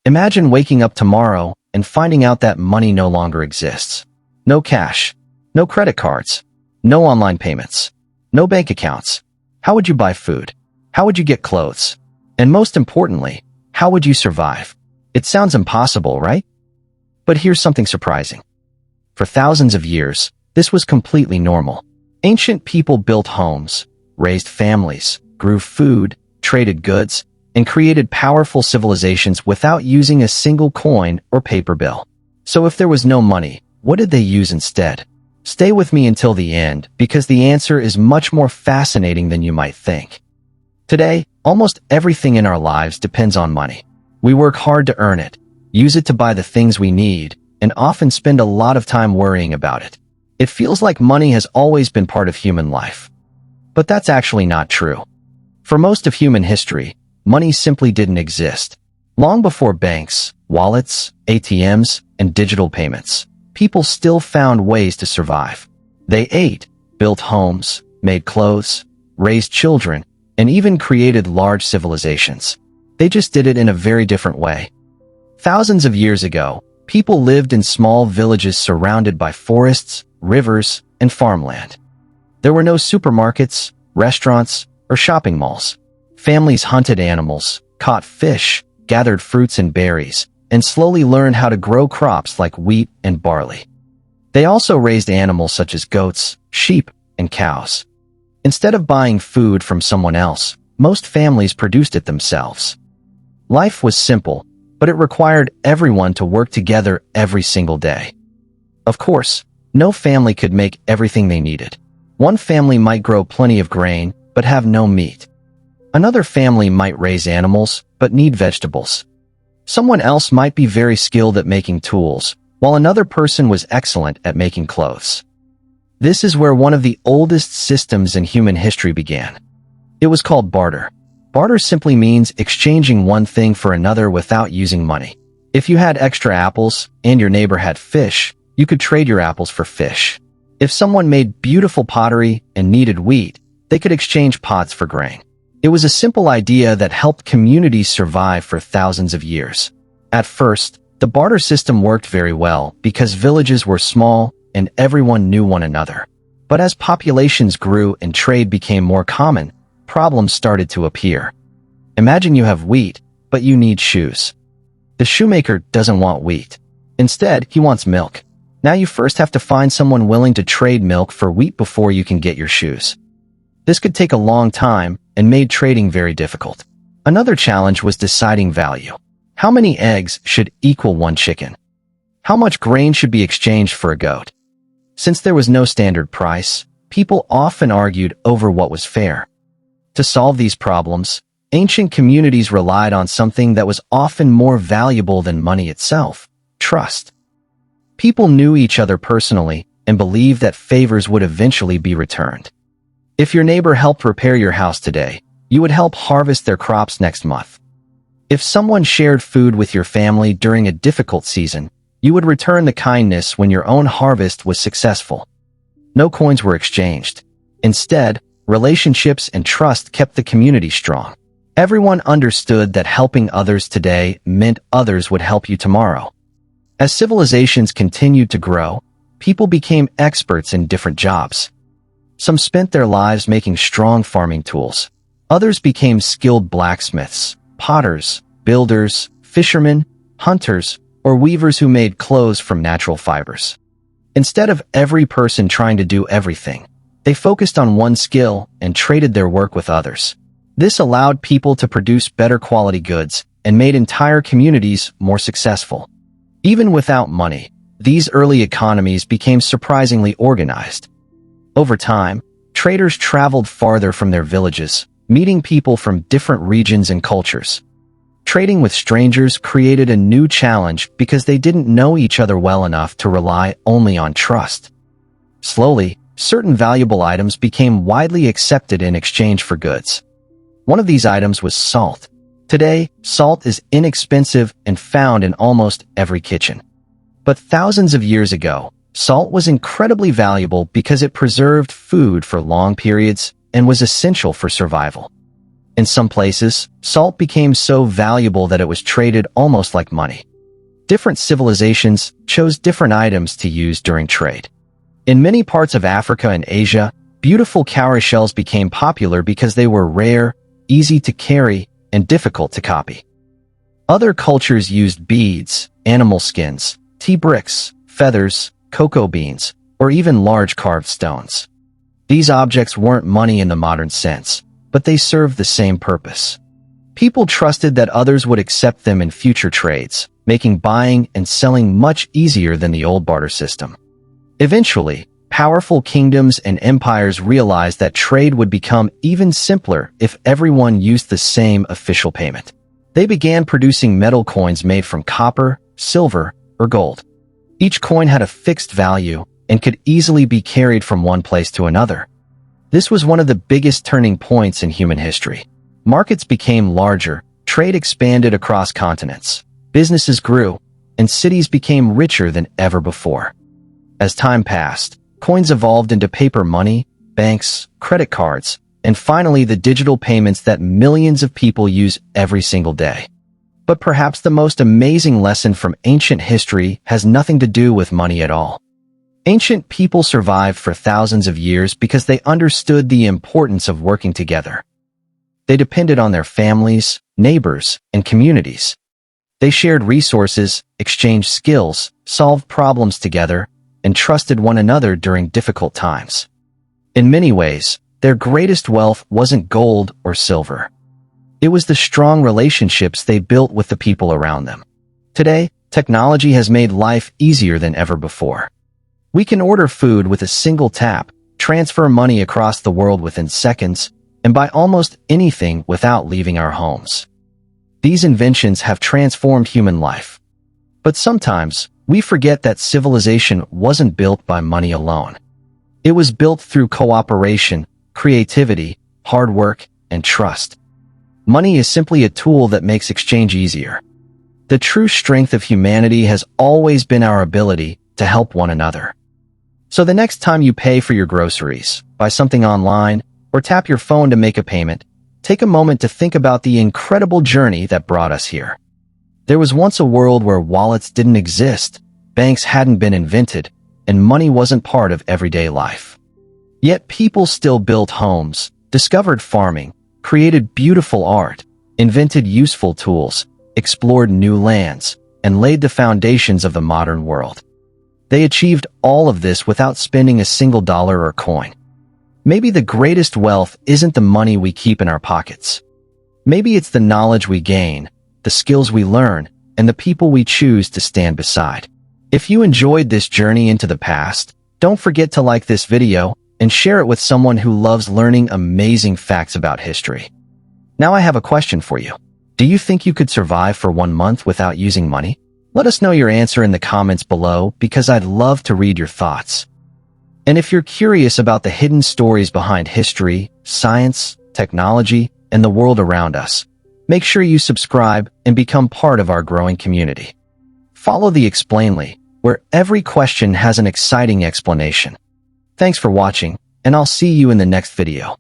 Imagine waking up tomorrow and finding out that money no longer exists. No cash, no credit cards, no online payments, no bank accounts. How would you buy food? How would you get clothes? And most importantly, how would you survive? It sounds impossible, right? But here's something surprising. For thousands of years, this was completely normal. Ancient people built homes, raised families, grew food, traded goods, and created powerful civilizations without using a single coin or paper bill. So if there was no money, what did they use instead? Stay with me until the end, because the answer is much more fascinating than you might think. Today, almost everything in our lives depends on money. We work hard to earn it, use it to buy the things we need, and often spend a lot of time worrying about it. It feels like money has always been part of human life. But that's actually not true. For most of human history, money simply didn't exist. Long before banks, wallets, ATMs, and digital payments, people still found ways to survive. They ate, built homes, made clothes, raised children, and even created large civilizations. They just did it in a very different way. Thousands of years ago, people lived in small villages surrounded by forests, rivers, and farmland. There were no supermarkets, restaurants, or shopping malls. Families hunted animals, caught fish, gathered fruits and berries, and slowly learned how to grow crops like wheat and barley. They also raised animals such as goats, sheep, and cows. Instead of buying food from someone else, most families produced it themselves. Life was simple, but it required everyone to work together every single day. Of course, no family could make everything they needed. One family might grow plenty of grain, but have no meat. Another family might raise animals, but need vegetables. Someone else might be very skilled at making tools, while another person was excellent at making clothes. This is where one of the oldest systems in human history began. It was called barter. Barter simply means exchanging one thing for another without using money. If you had extra apples and your neighbor had fish, you could trade your apples for fish. If someone made beautiful pottery and needed wheat, they could exchange pots for grain. It was a simple idea that helped communities survive for thousands of years. At first, the barter system worked very well because villages were small and everyone knew one another. But as populations grew and trade became more common, problems started to appear. Imagine you have wheat, but you need shoes. The shoemaker doesn't want wheat. Instead, he wants milk. Now you first have to find someone willing to trade milk for wheat before you can get your shoes. This could take a long time and made trading very difficult. Another challenge was deciding value. How many eggs should equal one chicken? How much grain should be exchanged for a goat? Since there was no standard price, people often argued over what was fair. To solve these problems, ancient communities relied on something that was often more valuable than money itself: trust. People knew each other personally and believed that favors would eventually be returned. If your neighbor helped repair your house today, you would help harvest their crops next month. If someone shared food with your family during a difficult season, you would return the kindness when your own harvest was successful. No coins were exchanged. Instead, relationships and trust kept the community strong. Everyone understood that helping others today meant others would help you tomorrow. As civilizations continued to grow, people became experts in different jobs. Some spent their lives making strong farming tools. Others became skilled blacksmiths, potters, builders, fishermen, hunters, or weavers who made clothes from natural fibers. Instead of every person trying to do everything, they focused on one skill and traded their work with others. This allowed people to produce better quality goods and made entire communities more successful. Even without money, these early economies became surprisingly organized. Over time, traders traveled farther from their villages, meeting people from different regions and cultures. Trading with strangers created a new challenge because they didn't know each other well enough to rely only on trust. Slowly, certain valuable items became widely accepted in exchange for goods. One of these items was salt. Today, salt is inexpensive and found in almost every kitchen. But thousands of years ago, salt was incredibly valuable because it preserved food for long periods and was essential for survival. In some places, salt became so valuable that it was traded almost like money. Different civilizations chose different items to use during trade. In many parts of Africa and Asia, beautiful cowrie shells became popular because they were rare, easy to carry, and difficult to copy. Other cultures used beads, animal skins, tea bricks, feathers, cocoa beans, or even large carved stones. These objects weren't money in the modern sense, but they served the same purpose. People trusted that others would accept them in future trades, making buying and selling much easier than the old barter system. Eventually, powerful kingdoms and empires realized that trade would become even simpler if everyone used the same official payment. They began producing metal coins made from copper, silver, or gold. Each coin had a fixed value and could easily be carried from one place to another. This was one of the biggest turning points in human history. Markets became larger, trade expanded across continents, businesses grew, and cities became richer than ever before. As time passed, coins evolved into paper money, banks, credit cards, and finally the digital payments that millions of people use every single day. But perhaps the most amazing lesson from ancient history has nothing to do with money at all. Ancient people survived for thousands of years because they understood the importance of working together. They depended on their families, neighbors, and communities. They shared resources, exchanged skills, solved problems together, and trusted one another during difficult times. In many ways, their greatest wealth wasn't gold or silver. It was the strong relationships they built with the people around them. Today, technology has made life easier than ever before. We can order food with a single tap, transfer money across the world within seconds, and buy almost anything without leaving our homes. These inventions have transformed human life. But sometimes, we forget that civilization wasn't built by money alone. It was built through cooperation, creativity, hard work, and trust. Money is simply a tool that makes exchange easier. The true strength of humanity has always been our ability to help one another. So the next time you pay for your groceries, buy something online, or tap your phone to make a payment, take a moment to think about the incredible journey that brought us here. There was once a world where wallets didn't exist, banks hadn't been invented, and money wasn't part of everyday life. Yet people still built homes, discovered farming, created beautiful art, invented useful tools, explored new lands, and laid the foundations of the modern world. They achieved all of this without spending a single dollar or coin. Maybe the greatest wealth isn't the money we keep in our pockets. Maybe it's the knowledge we gain, the skills we learn, and the people we choose to stand beside. If you enjoyed this journey into the past, don't forget to like this video and share it with someone who loves learning amazing facts about history. Now I have a question for you. Do you think you could survive for 1 month without using money? Let us know your answer in the comments below because I'd love to read your thoughts. And if you're curious about the hidden stories behind history, science, technology, and the world around us, make sure you subscribe and become part of our growing community. Follow the Explainly, where every question has an exciting explanation. Thanks for watching, and I'll see you in the next video.